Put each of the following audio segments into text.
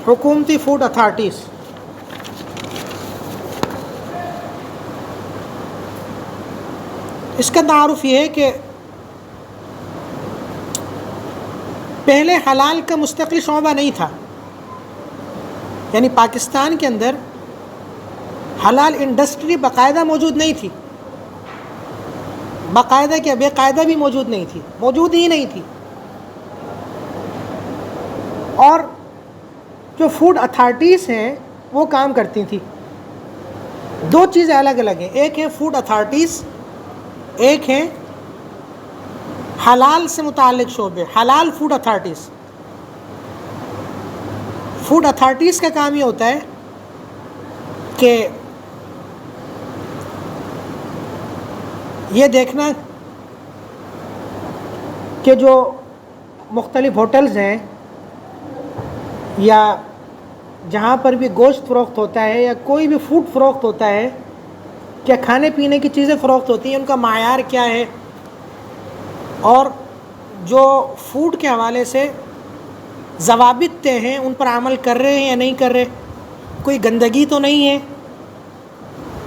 حکومتی food authorities. اس کا تعارف یہ ہے کہ پہلے حلال کا مستقل شعبہ نہیں تھا، یعنی پاکستان کے اندر حلال انڈسٹری باقاعدہ موجود نہیں تھی. باقاعدہ کیا، بے قاعدہ بھی موجود نہیں تھی، موجود ہی نہیں تھی. اور جو فوڈ اتھارٹیز ہیں وہ کام کرتی تھیں. دو چیزیں الگ الگ ہیں، ایک ہے فوڈ اتھارٹیز، ایک ہے حلال سے متعلق شعبے، حلال فوڈ اتھارٹیز. فوڈ اتھارٹیز کا کام یہ ہوتا ہے کہ یہ دیکھنا کہ جو مختلف ہوٹلز ہیں یا جہاں پر بھی گوشت فروخت ہوتا ہے یا کوئی بھی فوڈ فروخت ہوتا ہے، کیا کھانے پینے کی چیزیں فروخت ہوتی ہیں، ان کا معیار کیا ہے، اور جو فوڈ کے حوالے سے ضوابط طے ہیں ان پر عمل کر رہے ہیں یا نہیں کر رہے، کوئی گندگی تو نہیں ہے.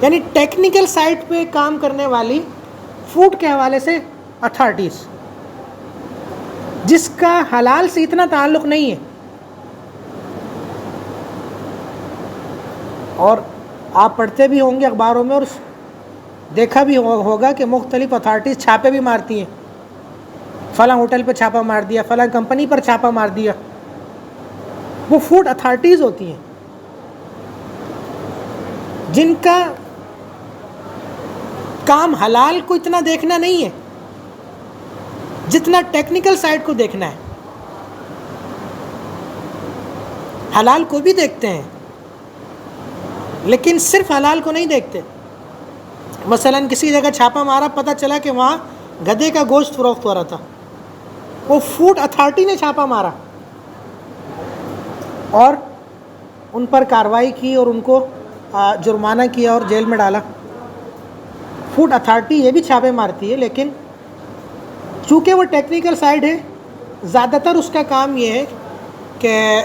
یعنی ٹیکنیکل سائٹ پہ کام کرنے والی فوڈ کے حوالے سے اتھارٹیز، جس کا حلال سے اتنا تعلق نہیں ہے. اور آپ پڑھتے بھی ہوں گے اخباروں میں اور دیکھا بھی ہوگا کہ مختلف اتھارٹیز چھاپے بھی مارتی ہیں، فلاں ہوٹل پہ چھاپا مار دیا، فلاں کمپنی پر چھاپا مار دیا. وہ فوڈ اتھارٹیز ہوتی ہیں جن کا کام حلال کو اتنا دیکھنا نہیں ہے جتنا ٹیکنیکل سائٹ کو دیکھنا ہے. حلال کو بھی دیکھتے ہیں لیکن صرف حلال کو نہیں دیکھتے. مثلا کسی جگہ چھاپا مارا، پتہ چلا کہ وہاں گدھے کا گوشت فروخت ہو رہا تھا، وہ فوڈ اتھارٹی نے چھاپا مارا اور ان پر کارروائی کی اور ان کو جرمانہ کیا اور جیل میں ڈالا. فوڈ اتھارٹی یہ بھی چھاپے مارتی ہے، لیکن چونکہ وہ ٹیکنیکل سائڈ ہے، زیادہ تر اس کا کام یہ ہے کہ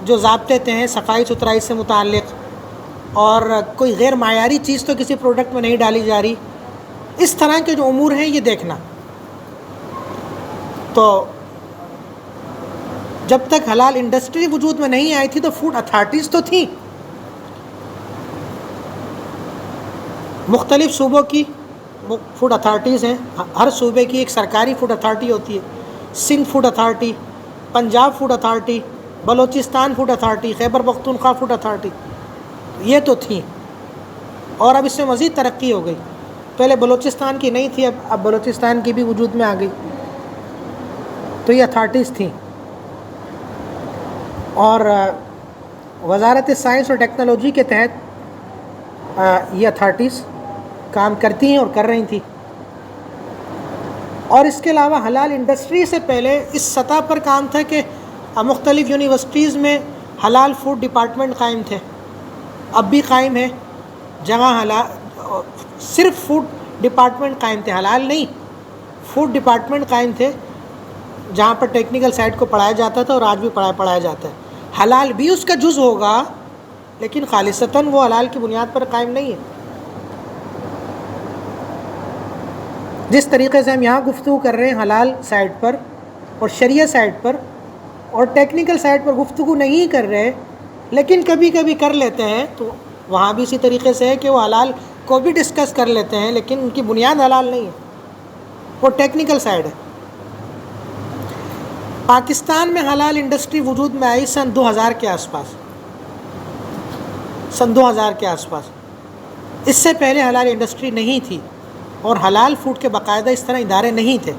جو ضابطے ہیں صفائی ستھرائی سے متعلق، اور کوئی غیر معیاری چیز تو کسی پروڈکٹ میں نہیں ڈالی جا رہی، اس طرح کے جو امور ہیں یہ دیکھنا. تو جب تک حلال انڈسٹری وجود میں نہیں آئی تھی تو فوڈ اتھارٹیز تو تھیں. مختلف صوبوں کی فوڈ اتھارٹیز ہیں، ہر صوبے کی ایک سرکاری فوڈ اتھارٹی ہوتی ہے. Sindh food authority, Punjab food authority, Balochistan food authority, Khyber Pakhtunkhwa food authority, یہ تو تھیں. اور اب اس میں مزید ترقی ہو گئی. پہلے بلوچستان کی نہیں تھی، اب بلوچستان کی بھی وجود میں آ گئی. تو یہ اتھارٹیز تھیں. اور وزارت سائنس اور ٹیکنالوجی کے تحت یہ اتھارٹیز کام کرتی ہیں اور کر رہی تھیں. اور اس کے علاوہ حلال انڈسٹری سے پہلے اس سطح پر کام تھا کہ مختلف یونیورسٹیز میں حلال فوڈ ڈپارٹمنٹ قائم تھے، اب بھی قائم ہے. جہاں حلال صرف فوڈ ڈپارٹمنٹ قائم تھے، حلال نہیں، فوڈ ڈپارٹمنٹ قائم تھے جہاں پر ٹیکنیکل سائٹ کو پڑھایا جاتا تھا، اور آج بھی پڑھایا جاتا ہے. حلال بھی اس کا جز ہوگا لیکن خالصتاً وہ حلال کی بنیاد پر قائم نہیں ہے. جس طریقے سے ہم یہاں گفتگو کر رہے ہیں حلال سائٹ پر اور شریعہ سائٹ پر، اور ٹیکنیکل سائٹ پر گفتگو نہیں کر رہے لیکن کبھی کبھی کر لیتے ہیں، تو وہاں بھی اسی طریقے سے ہے کہ وہ حلال کو بھی ڈسکس کر لیتے ہیں لیکن ان کی بنیاد حلال نہیں ہے، وہ ٹیکنیکل سائڈ ہے. پاکستان میں حلال انڈسٹری وجود میں آئی سن 2000 کے آس پاس، سن 2000 کے آس پاس. اس سے پہلے حلال انڈسٹری نہیں تھی اور حلال فوڈ کے باقاعدہ اس طرح ادارے نہیں تھے.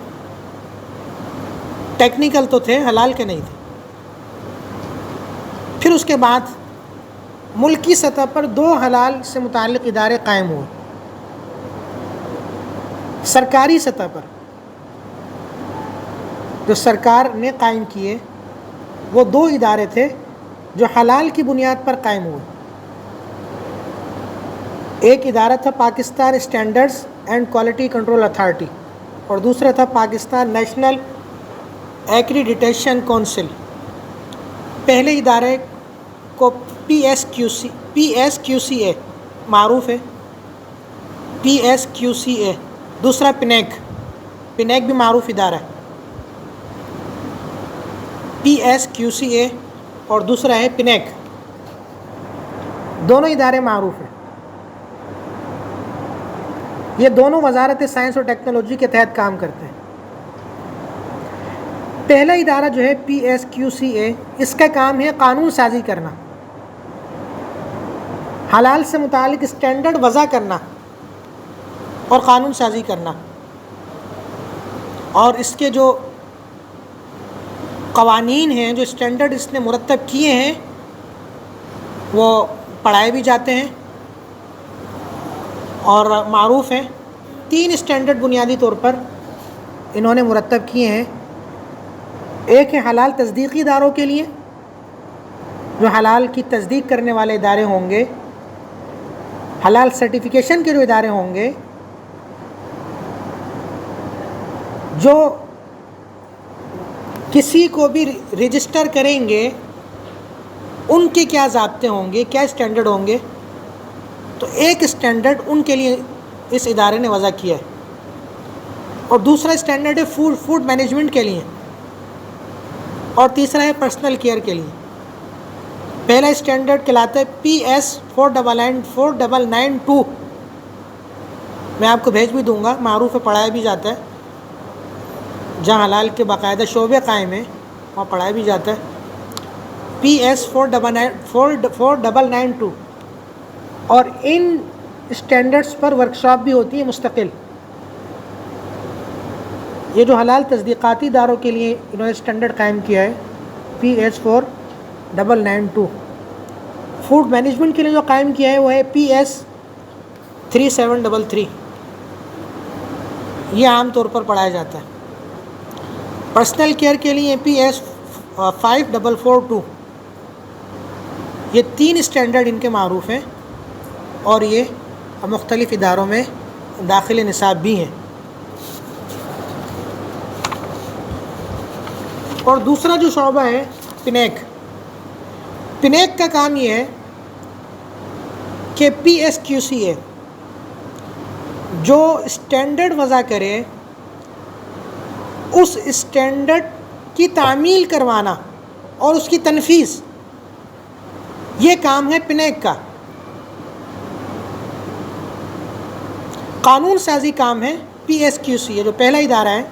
ٹیکنیکل تو تھے، حلال کے نہیں تھے. پھر اس کے بعد ملکی سطح پر 2 حلال سے متعلق ادارے قائم ہوئے. سرکاری سطح پر جو سرکار نے قائم کیے وہ 2 ادارے تھے جو حلال کی بنیاد پر قائم ہوئے. ایک ادارہ تھا Pakistan standards and quality control authority, اور دوسرا تھا پاکستان نیشنل ایکریڈیٹیشن کونسل. پہلے ادارے کو پی ایس کیو سی اے معروف ہے، پی ایس کیو سی اے. دوسرا پنیک بھی معروف ادارہ ہے، پی ایس کیو سی اے اور دوسرا ہے پنیک. دونوں ادارے معروف ہیں. یہ دونوں وزارت سائنس اور ٹیکنالوجی کے تحت کام کرتے ہیں. پہلا ادارہ جو ہے پی ایس کیو سی اے، اس کا کام ہے قانون سازی کرنا، حلال سے متعلق اسٹینڈرڈ وضع کرنا اور قانون سازی کرنا، اور اس کے جو قوانین ہیں، جو اسٹینڈرڈ اس نے مرتب کیے ہیں، وہ پڑھائے بھی جاتے ہیں اور معروف ہیں. 3 اسٹینڈرڈ بنیادی طور پر انہوں نے مرتب کیے ہیں. ایک ہے حلال تصدیقی اداروں کے لیے، جو حلال کی تصدیق کرنے والے ادارے ہوں گے. حلال سرٹیفیکیشن کے جو ادارے ہوں گے، جو کسی کو بھی رجسٹر کریں گے، ان کے کیا ضابطے ہوں گے، کیا اسٹینڈرڈ ہوں گے. تو ایک اسٹینڈرڈ ان کے لیے اس ادارے نے وضع کیا ہے. اور دوسرا اسٹینڈرڈ ہے فوڈ مینجمنٹ کے لیے، اور تیسرا ہے پرسنل کیئر کے لیے. پہلا اسٹینڈرڈ کہلاتا ہے پی ایس 4992. میں آپ کو بھیج بھی دوں گا، معروف ہے، پڑھایا بھی جاتا ہے. جہاں حلال کے باقاعدہ شعبے قائم ہیں وہاں پڑھایا بھی جاتا ہے. P S 4992. اور ان اسٹینڈرڈس پر ورکشاپ بھی ہوتی ہے مستقل. یہ جو حلال تصدیقاتی اداروں کے لیے انہوں نے اسٹینڈرڈ قائم کیا ہے، پی ایس 4992. فوڈ مینجمنٹ کے لیے جو قائم کیا ہے وہ ہے پی ایس 3733. یہ عام طور پر پڑھایا جاتا ہے. پرسنل کیئر کے لیے پی ایس 5442. یہ 3 اسٹینڈرڈ ان کے معروف ہیں، اور یہ مختلف اداروں میں داخل نصاب بھی ہیں. اور دوسرا جو شعبہ ہے پنیک کا کام یہ ہے کہ پی ایس کیو سی اے جو اسٹینڈرڈ وضع کرے، اس اسٹینڈرڈ کی تعمیل کروانا اور اس کی تنفیذ، یہ کام ہے پنیک کا. قانون سازی کام ہے پی ایس کیو سی اے، جو پہلا ادارہ ہے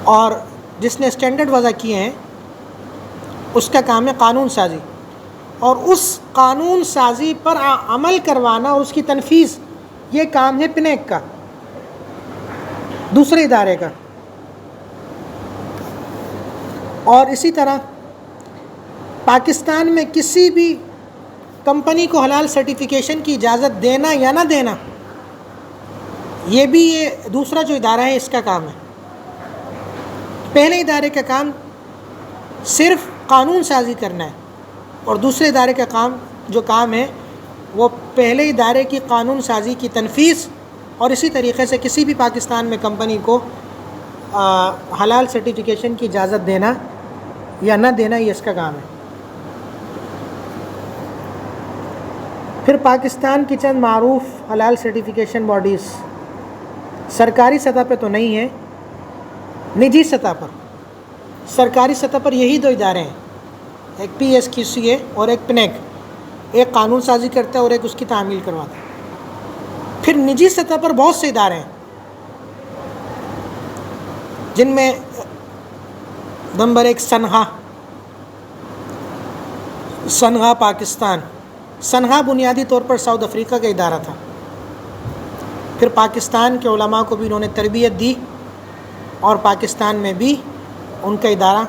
اور جس نے اسٹینڈرڈ وضع کیے ہیں، اس کا کام ہے قانون سازی. اور اس قانون سازی پر عمل کروانا اور اس کی تنفیذ، یہ کام ہے پنیک کا، دوسرے ادارے کا. اور اسی طرح پاکستان میں کسی بھی کمپنی کو حلال سرٹیفیکیشن کی اجازت دینا یا نہ دینا، یہ بھی یہ دوسرا جو ادارہ ہے اس کا کام ہے. پہلے ادارے کا کام صرف قانون سازی کرنا ہے، اور دوسرے ادارے کا کام ہے وہ پہلے ادارے کی قانون سازی کی تنفیذ، اور اسی طریقے سے کسی بھی پاکستان میں کمپنی کو حلال سرٹیفیکیشن کی اجازت دینا یا نہ دینا، یہ اس کا کام ہے. پھر پاکستان کی چند معروف حلال سرٹیفیکیشن باڈیز، سرکاری سطح پہ تو نہیں ہیں، نجی سطح پر. سرکاری سطح پر یہی 2 ادارے ہیں، ایک پی ایس کیو سی اے اور ایک پنیک. ایک قانون سازی کرتا ہے اور ایک اس کی تعمیل کرواتا ہے. پھر نجی سطح پر بہت سے ادارے ہیں، جن میں نمبر 1 سنہا پاکستان. سنہا بنیادی طور پر ساؤتھ افریقہ کا ادارہ تھا. پھر پاکستان کے علماء کو بھی انہوں نے تربیت دی، اور پاکستان میں بھی ان کا ادارہ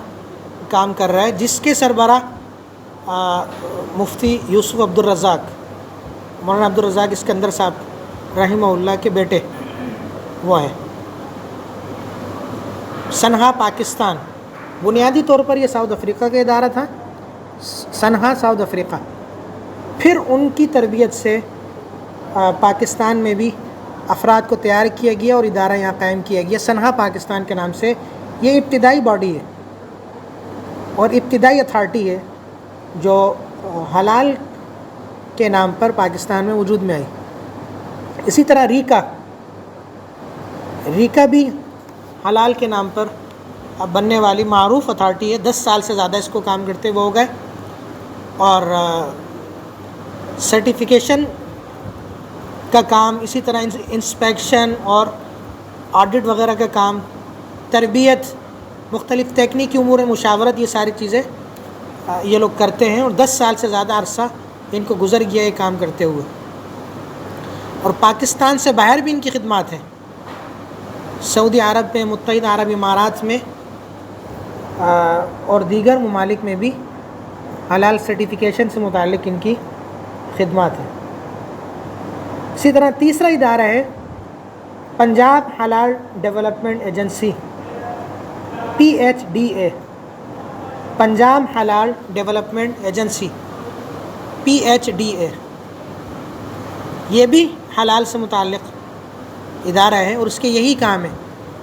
کام کر رہا ہے، جس کے سربراہ مفتی یوسف عبدالرزاق، مولانا عبدالرزاق اسکندر صاحب رحمہ اللہ کے بیٹے وہ ہیں. سنہا پاکستان بنیادی طور پر یہ ساؤتھ افریقہ کا ادارہ تھا، سنہا ساؤتھ افریقہ. پھر ان کی تربیت سے پاکستان میں بھی افراد کو تیار کیا گیا اور ادارہ یہاں قائم کیا گیا. سنہا پاکستان کے نام سے یہ ابتدائی باڈی ہے. اور ابتدائی اتھارٹی ہے جو حلال کے نام پر پاکستان میں وجود میں آئی. اسی طرح ریکا بھی حلال کے نام پر اب بننے والی معروف اتھارٹی ہے. 10 سال سے زیادہ اس کو کام کرتے ہوئے ہو گئے. اور سرٹیفیکیشن کا کام، اسی طرح انسپیکشن اور آڈٹ وغیرہ کا کام، تربیت، مختلف تکنیکی امور مشاورت، یہ ساری چیزیں یہ لوگ کرتے ہیں. اور 10 سال سے زیادہ عرصہ ان کو گزر گیا یہ کام کرتے ہوئے. اور پاکستان سے باہر بھی ان کی خدمات ہیں. سعودی عرب میں، متحدہ عرب امارات میں اور دیگر ممالک میں بھی حلال سرٹیفیکیشن سے متعلق ان کی خدمات ہیں. اسی طرح تیسرا ادارہ ہے پنجاب حلال ڈیولپمنٹ ایجنسی، PHDA، پنجاب حلال ڈیولپمنٹ ایجنسی PHDA. یہ بھی حلال سے متعلق ادارہ ہے اور اس کے یہی کام ہے،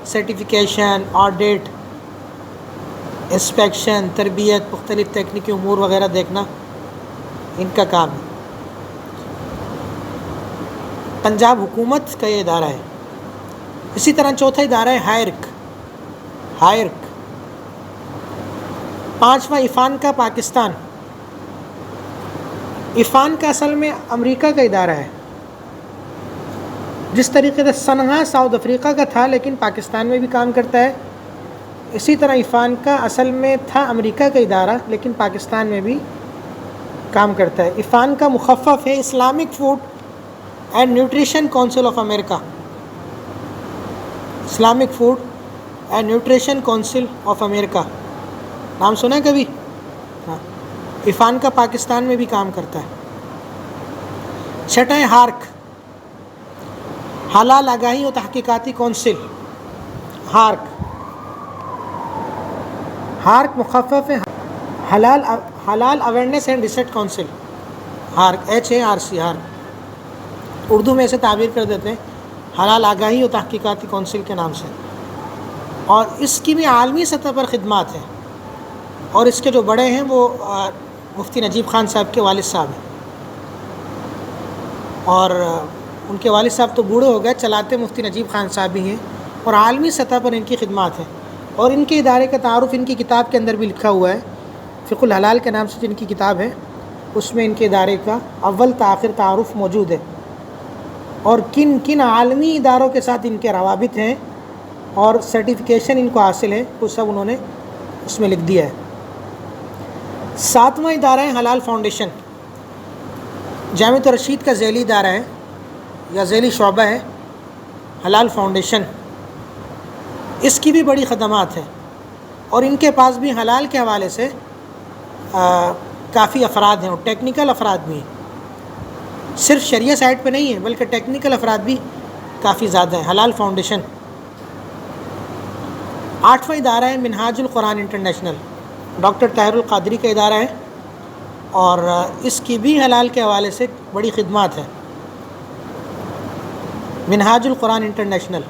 سرٹیفیکیشن، آڈٹ، انسپیکشن، تربیت، مختلف تکنیکی امور وغیرہ دیکھنا ان کا کام ہے. پنجاب حکومت کا یہ ادارہ ہے. اسی طرح چوتھا ادارہ ہے ہائرک. پانچواں ایفانکا پاکستان. ایفانکا اصل میں امریکہ کا ادارہ ہے، جس طریقے سے سنہا ساؤتھ افریقہ کا تھا لیکن پاکستان میں بھی کام کرتا ہے. اسی طرح ایفانکا اصل میں تھا امریکہ کا ادارہ لیکن پاکستان میں بھی کام کرتا ہے. ایفانکا مخفف ہے Islamic food and nutrition council of America. Islamic food and nutrition council of America, نام سنا ہے کبھی؟ ہاں. ایفانکا پاکستان میں بھی کام کرتا ہے. چھٹا ہے ہارک، حلال آگاہی و تحقیقاتی کونسل. ہارک مخفف ہے halal awareness and research council. ہارک HARC. اردو میں اسے تعبیر کر دیتے ہیں حلال آگاہی و تحقیقاتی کونسل کے نام سے. اور اس کی بھی عالمی سطح پر خدمات ہیں. اور اس کے جو بڑے ہیں وہ مفتی نجیب خان صاحب کے والد صاحب ہیں. اور ان کے والد صاحب تو بوڑھے ہو گئے، چلاتے مفتی نجیب خان صاحب بھی ہیں. اور عالمی سطح پر ان کی خدمات ہیں. اور ان کے ادارے کا تعارف ان کی کتاب کے اندر بھی لکھا ہوا ہے، فقہ الحلال کے نام سے جن کی کتاب ہے، اس میں ان کے ادارے کا اول تا آخر تعارف موجود ہے. اور کن کن عالمی اداروں کے ساتھ ان کے روابط ہیں اور سرٹیفیکیشن ان کو حاصل ہے، وہ سب انہوں نے اس میں لکھ دیا ہے. ساتواں ادارہ ہے حلال فاؤنڈیشن. جامعۃ الرشید کا ذیلی ادارہ ہے یا ذیلی شعبہ ہے حلال فاؤنڈیشن. اس کی بھی بڑی خدمات ہیں اور ان کے پاس بھی حلال کے حوالے سے کافی افراد ہیں اور ٹیکنیکل افراد بھی ہیں. صرف شریعہ سائٹ پہ نہیں ہے بلکہ ٹیکنیکل افراد بھی کافی زیادہ ہیں. حلال فاؤنڈیشن. آٹھواں ادارہ ہے منہاج القرآن انٹرنیشنل. ڈاکٹر طاہر القادری کا ادارہ ہے اور اس کی بھی حلال کے حوالے سے بڑی خدمات ہیں. منہاج القرآن انٹرنیشنل.